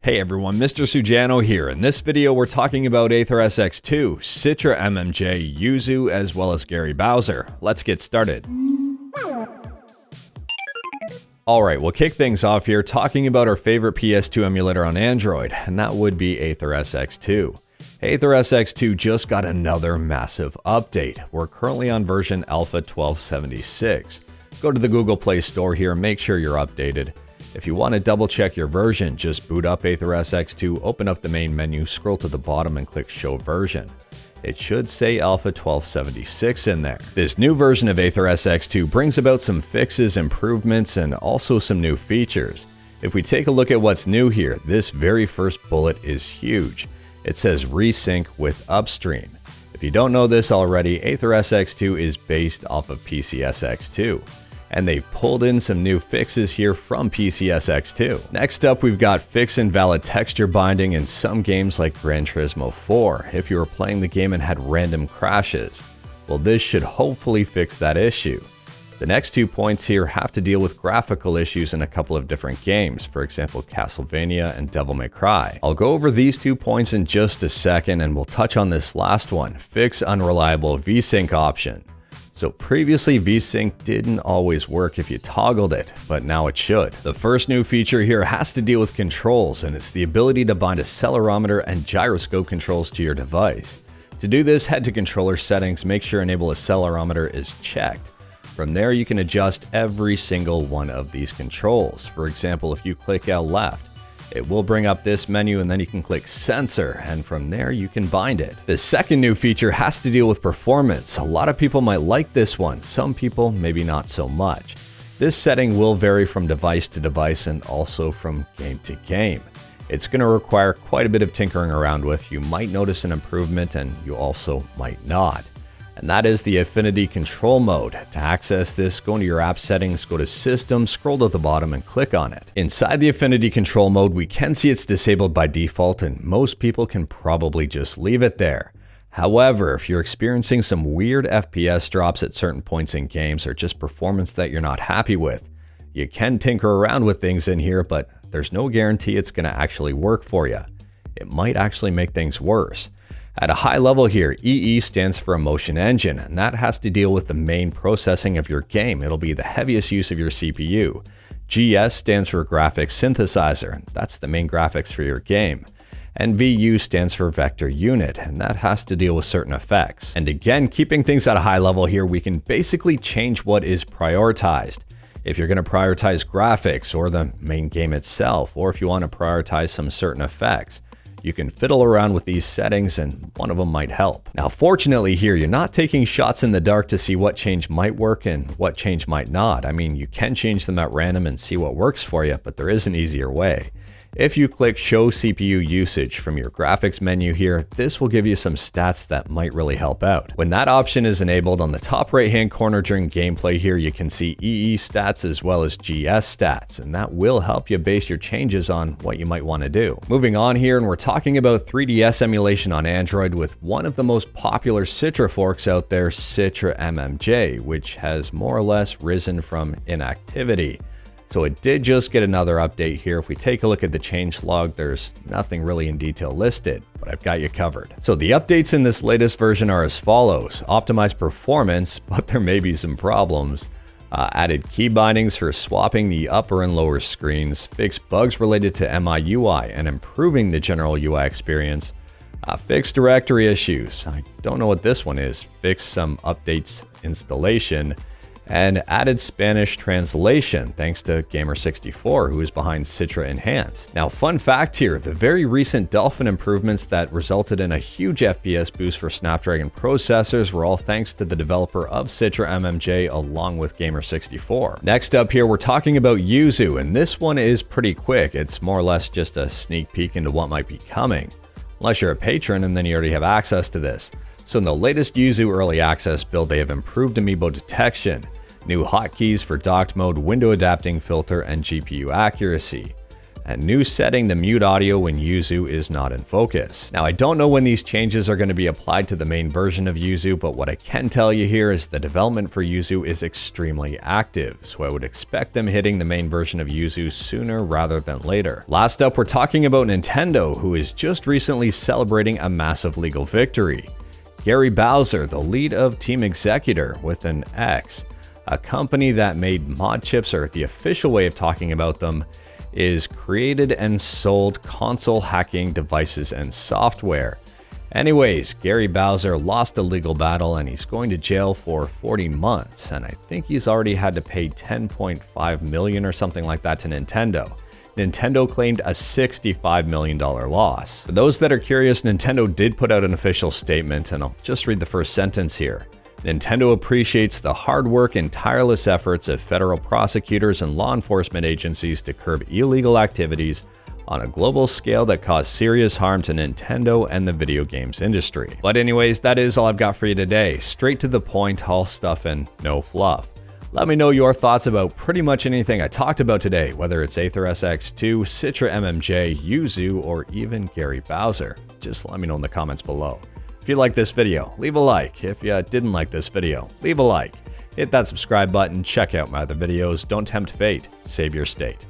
Hey everyone, Mr. Sujano here. In this video, we're talking about Aether SX2, Citra MMJ, Yuzu, as well as Gary Bowser. Let's get started. Alright, we'll kick things off here talking about our favorite PS2 emulator on Android, and that would be Aether SX2. Aether SX2 just got another massive update. We're currently on version Alpha 1276. Go to the Google Play Store here and make sure you're updated. If you want to double check your version, just boot up Aether SX2, open up the main menu, scroll to the bottom and click Show Version. It should say Alpha 1276 in there. This new version of Aether SX2 brings about some fixes, improvements, and also some new features. If we take a look at what's new here, this very first bullet is huge. It says Vsync with Upstream. If you don't know this already, Aether SX2 is based off of PCSX2. And they've pulled in some new fixes here from PCSX2. Next up, we've got fixed invalid texture binding in some games like Gran Turismo 4, if you were playing the game and had random crashes. Well, this should hopefully fix that issue. The next 2 points here have to deal with graphical issues in a couple of different games, for example Castlevania and Devil May Cry. I'll go over these 2 points in just a second and we'll touch on this last one, fix unreliable Vsync option. So previously, Vsync didn't always work if you toggled it, but now it should. The first new feature here has to deal with controls, and it's the ability to bind accelerometer and gyroscope controls to your device. To do this, head to controller settings, make sure enable accelerometer is checked. From there, you can adjust every single one of these controls. For example, if you click L left, it will bring up this menu and then you can click sensor, and from there you can bind it. The second new feature has to deal with performance. A lot of people might like this one, some people maybe not so much. This setting will vary from device to device and also from game to game. It's going to require quite a bit of tinkering around with. You might notice an improvement and you also might not. And that is the Affinity Control Mode. To access this, go into your app settings, go to System, scroll to the bottom and click on it. Inside the Affinity Control Mode, we can see it's disabled by default and most people can probably just leave it there. However, if you're experiencing some weird FPS drops at certain points in games or just performance that you're not happy with, you can tinker around with things in here, but there's no guarantee it's going to actually work for you. It might actually make things worse. At a high level here, EE stands for Emotion Engine, and that has to deal with the main processing of your game. It'll be the heaviest use of your CPU. GS stands for Graphics Synthesizer, and that's the main graphics for your game. And VU stands for Vector Unit, and that has to deal with certain effects. And again, keeping things at a high level here, we can basically change what is prioritized. If you're going to prioritize graphics or the main game itself, or if you want to prioritize some certain effects, you can fiddle around with these settings and one of them might help. Now, fortunately here, you're not taking shots in the dark to see what change might work and what change might not. I mean, you can change them at random and see what works for you, but there is an easier way. If you click Show CPU Usage from your graphics menu here, this will give you some stats that might really help out. When that option is enabled, on the top right hand corner during gameplay here, you can see EE stats as well as GS stats, and that will help you base your changes on what you might want to do. Moving on here, and we're talking about 3DS emulation on Android with one of the most popular Citra forks out there, Citra MMJ, which has more or less risen from inactivity. So it did just get another update here. If we take a look at the changelog, there's nothing really in detail listed, but I've got you covered. So the updates in this latest version are as follows. Optimized performance, but there may be some problems. Added key bindings for swapping the upper and lower screens. Fixed bugs related to MIUI and improving the general UI experience. Fixed directory issues. I don't know what this one is. Fixed some updates installation. And added Spanish translation thanks to Gamer64, who is behind Citra Enhanced. Now, fun fact here, the very recent Dolphin improvements that resulted in a huge FPS boost for Snapdragon processors were all thanks to the developer of Citra MMJ along with Gamer64. Next up here, we're talking about Yuzu, and this one is pretty quick. It's more or less just a sneak peek into what might be coming. Unless you're a patron and then you already have access to this. So in the latest Yuzu early access build, they have improved Amiibo Detection, new hotkeys for docked mode, window adapting filter, and GPU accuracy. a new setting to mute audio when Yuzu is not in focus. Now, I don't know when these changes are going to be applied to the main version of Yuzu, but what I can tell you here is the development for Yuzu is extremely active, so I would expect them hitting the main version of Yuzu sooner rather than later. Last up, we're talking about Nintendo, who is just recently celebrating a massive legal victory. Gary Bowser, the lead of Team Xecuter with an X, a company that made mod chips, or the official way of talking about them, is created and sold console hacking devices and software. Anyways, Gary Bowser lost a legal battle and he's going to jail for 40 months, and I think he's already had to pay $10.5 million or something like that to Nintendo. Nintendo claimed a $65 million loss. For those that are curious, Nintendo did put out an official statement, and I'll just read the first sentence here. Nintendo appreciates the hard work and tireless efforts of federal prosecutors and law enforcement agencies to curb illegal activities on a global scale that cause serious harm to Nintendo and the video games industry. But anyways, that is all I've got for you today. Straight to the point, all stuff and no fluff. Let me know your thoughts about pretty much anything I talked about today, whether it's Aether SX2, Citra MMJ, Yuzu, or even Gary Bowser. Just let me know in the comments below. If you like this video, leave a like. If you didn't like this video, leave a like. Hit that subscribe button, check out my other videos. Don't tempt fate, save your state.